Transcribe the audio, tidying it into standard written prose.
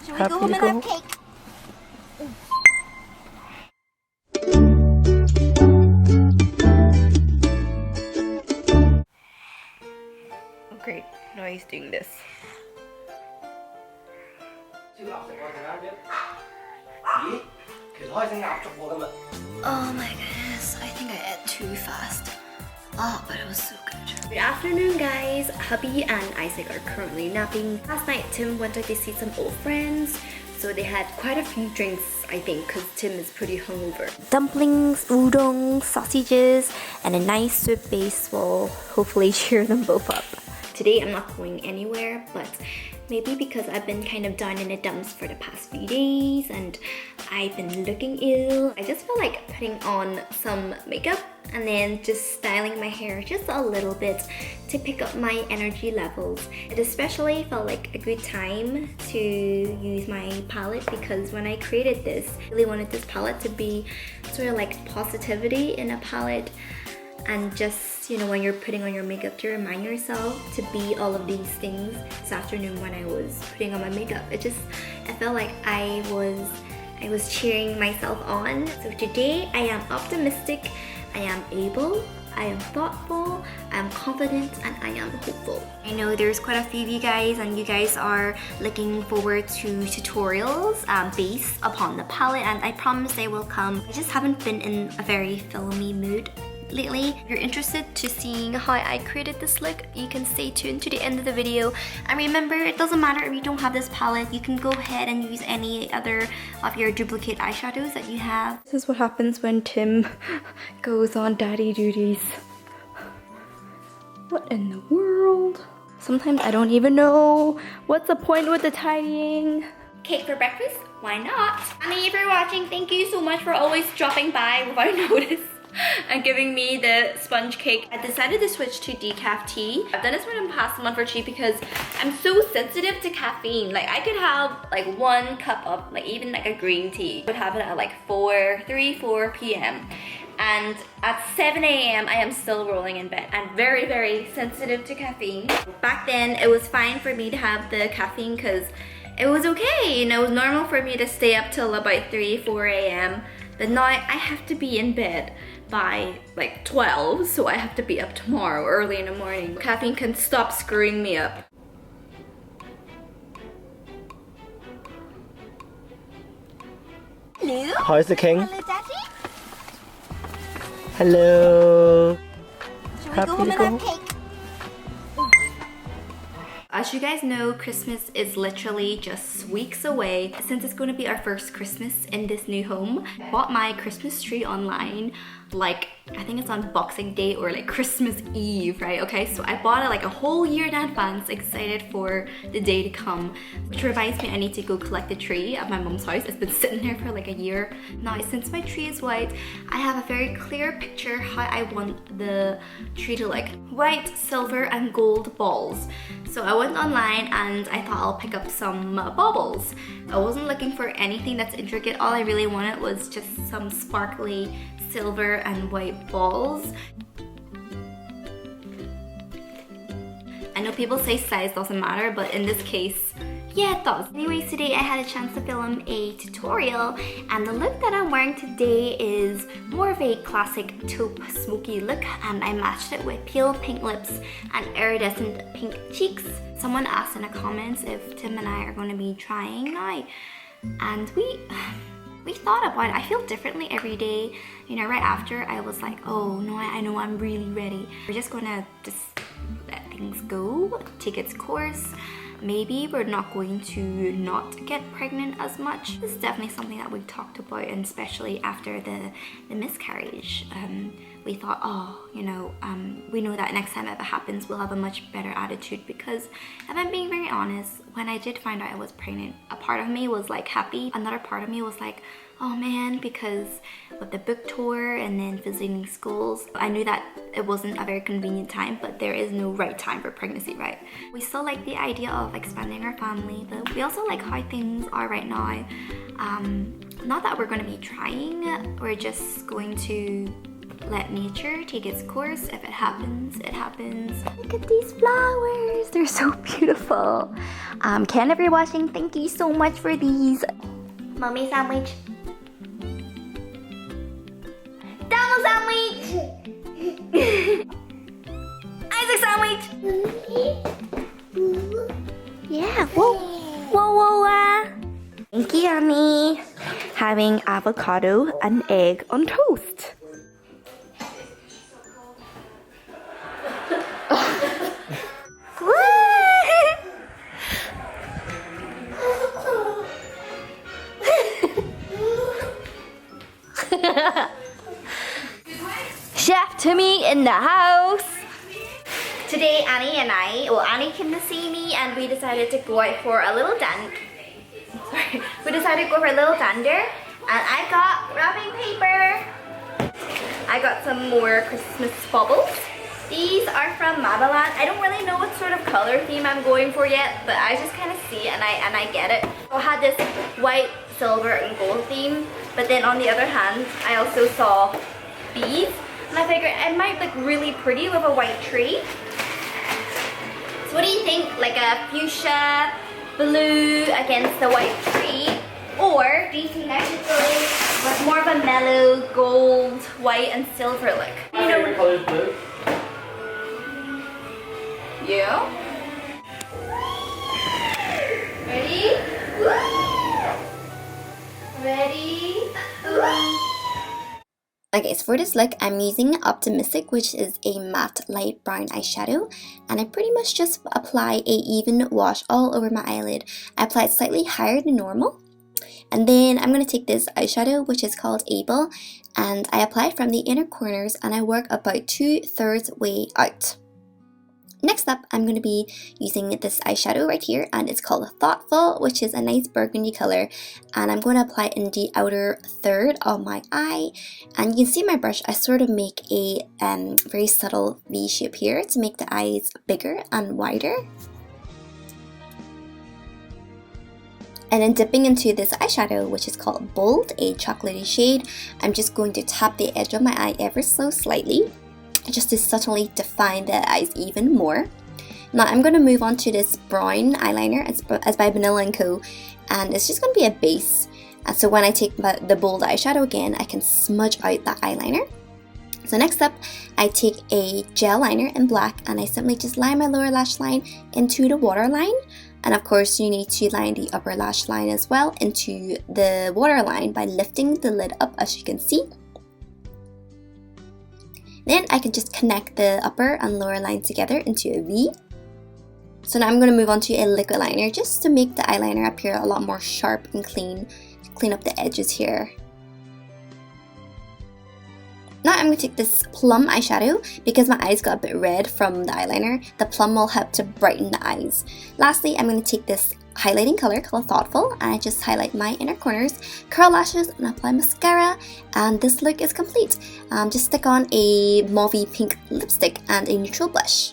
Should we go home and have cake? Oh great, now he's doing this. Oh my goodness, I think I ate too fast. Oh, but it was so good. Good afternoon, guys. Hubby and Isaac are currently napping. Last night, Tim went to see some old friends, so they had quite a few drinks, I think, because Tim is pretty hungover. Dumplings, udon, sausages, and a nice soup base will hopefully cheer them both up. Today, I'm not going anywhere, but maybe because I've been kind of down in the dumps for the past few days and I've been looking ill. I just feel like putting on some makeup and then just styling my hair just a little bit to pick up my energy levels. It especially felt like a good time to use my palette because when I created this, I really wanted this palette to be sort of like positivity in a palette. And just, you know, when you're putting on your makeup to remind yourself to be all of these things. This afternoon when I was putting on my makeup, I felt like I was cheering myself on. So today I am optimistic, I am able, I am thoughtful, I am confident, and I am hopeful. I know there's quite a few of you guys and you guys are looking forward to tutorials based upon the palette, and I promise they will come. I just haven't been in a very filmy mood lately. If you're interested to seeing how I created this look, you can stay tuned to the end of the video. And remember, it doesn't matter if you don't have this palette, you can go ahead and use any other of your duplicate eyeshadows that you have. This is what happens when Tim goes on daddy duties. What in the world? Sometimes I don't even know what's the point with the tidying. Cake for breakfast? Why not? And if you're watching, thank you so much for always dropping by without notice and giving me the sponge cake. I decided to switch to decaf tea. I've done this for the past month or two because I'm so sensitive to caffeine. Like I could have like 1 cup of like even like a green tea. I would have it at like 4 p.m. and at 7 a.m. I am still rolling in bed. I'm very, very sensitive to caffeine. Back then it was fine for me to have the caffeine because it was okay, you know, it was normal for me to stay up till about 4 a.m. But now I have to be in bed by like 12, so I have to be up tomorrow early in the morning. Caffeine can stop screwing me up. Hello? How's the king? Hello, Daddy? Hello. Should we go home and have cake? As you guys know, Christmas is literally just weeks away. Since it's going to be our first Christmas in this new home, I bought my Christmas tree online like, I think it's on Boxing Day or like Christmas Eve, right? Okay, so I bought it like a whole year in advance, excited for the day to come, which reminds me I need to go collect the tree at my mom's house. It's been sitting there for like a year. Now, since my tree is white, I have a very clear picture how I want the tree to look. White, silver, and gold balls. So I went online and I thought I'll pick up some baubles. I wasn't looking for anything that's intricate. All I really wanted was just some sparkly silver and white balls. I know people say size doesn't matter, but in this case, yeah, it does. Anyways, today I had a chance to film a tutorial, and the look that I'm wearing today is more of a classic taupe smoky look, and I matched it with pale pink lips and iridescent pink cheeks. Someone asked in the comments if Tim and I are going to be trying now, and we thought about it. I feel differently every day. You know, right after I was like, oh no, I know I'm really ready. We're just gonna just let things go, take its course. Maybe we're not going to not get pregnant as much. This is definitely something that we talked about, and especially after the miscarriage. We thought, oh, you know, we know that next time it happens, we'll have a much better attitude, because if I'm being very honest, when I did find out I was pregnant, a part of me was like happy. Another part of me was like, oh man, because with the book tour and then visiting schools, I knew that it wasn't a very convenient time, but there is no right time for pregnancy, right? We still like the idea of expanding our family, but we also like how things are right now. Not that we're going to be trying, we're just going to let nature take its course. If it happens, it happens. Look at these flowers. They're so beautiful. Ken, if you're watching, thank you so much for these. Mommy sandwich. Donald sandwich. Isaac sandwich. Yeah. Whoa. Whoa, whoa, Thank you, Annie. Having avocado and egg on toast. Chef Timmy in the house. Today Annie and Annie came to see me and we decided to go out for a little dander. We decided to go for a little dander and I got wrapping paper. I got some more Christmas bubbles. These are from Madeline. I don't really know what sort of color theme I'm going for yet, but I just kind of see it and I get it. So I had this white, silver, and gold theme, but then on the other hand, I also saw bees, and I figured it might look really pretty with a white tree. So what do you think? Like a fuchsia blue against the white tree? Or do you think I should go with more of a mellow gold, white, and silver look? My favorite color is blue. Yeah. Ready? Ready? Okay, so for this look, I'm using Optimistic, which is a matte light brown eyeshadow, and I pretty much just apply a even wash all over my eyelid. I apply it slightly higher than normal, and then I'm going to take this eyeshadow, which is called Able, and I apply it from the inner corners, and I work about 2/3 way out. Next up, I'm going to be using this eyeshadow right here, and it's called Thoughtful, which is a nice burgundy color, and I'm going to apply it in the outer third of my eye. And you can see my brush, I sort of make a very subtle V shape here to make the eyes bigger and wider. And then dipping into this eyeshadow, which is called Bold, a chocolatey shade, I'm just going to tap the edge of my eye ever so slightly, just to subtly define the eyes even more. Now I'm going to move on to this brown eyeliner. It's by Vanilla & Co. And it's just going to be a base. And so when I take the bold eyeshadow again, I can smudge out that eyeliner. So next up, I take a gel liner in black and I simply just line my lower lash line into the waterline. And of course, you need to line the upper lash line as well into the waterline by lifting the lid up, as you can see. Then I can just connect the upper and lower line together into a V. So now I'm going to move on to a liquid liner just to make the eyeliner appear a lot more sharp and clean up the edges here. Now I'm going to take this plum eyeshadow because my eyes got a bit red from the eyeliner. The plum will help to brighten the eyes. Lastly, I'm going to take this highlighting color called Thoughtful and I just highlight my inner corners, curl lashes, and apply mascara, and this look is complete. Just stick on a mauvey pink lipstick and a neutral blush.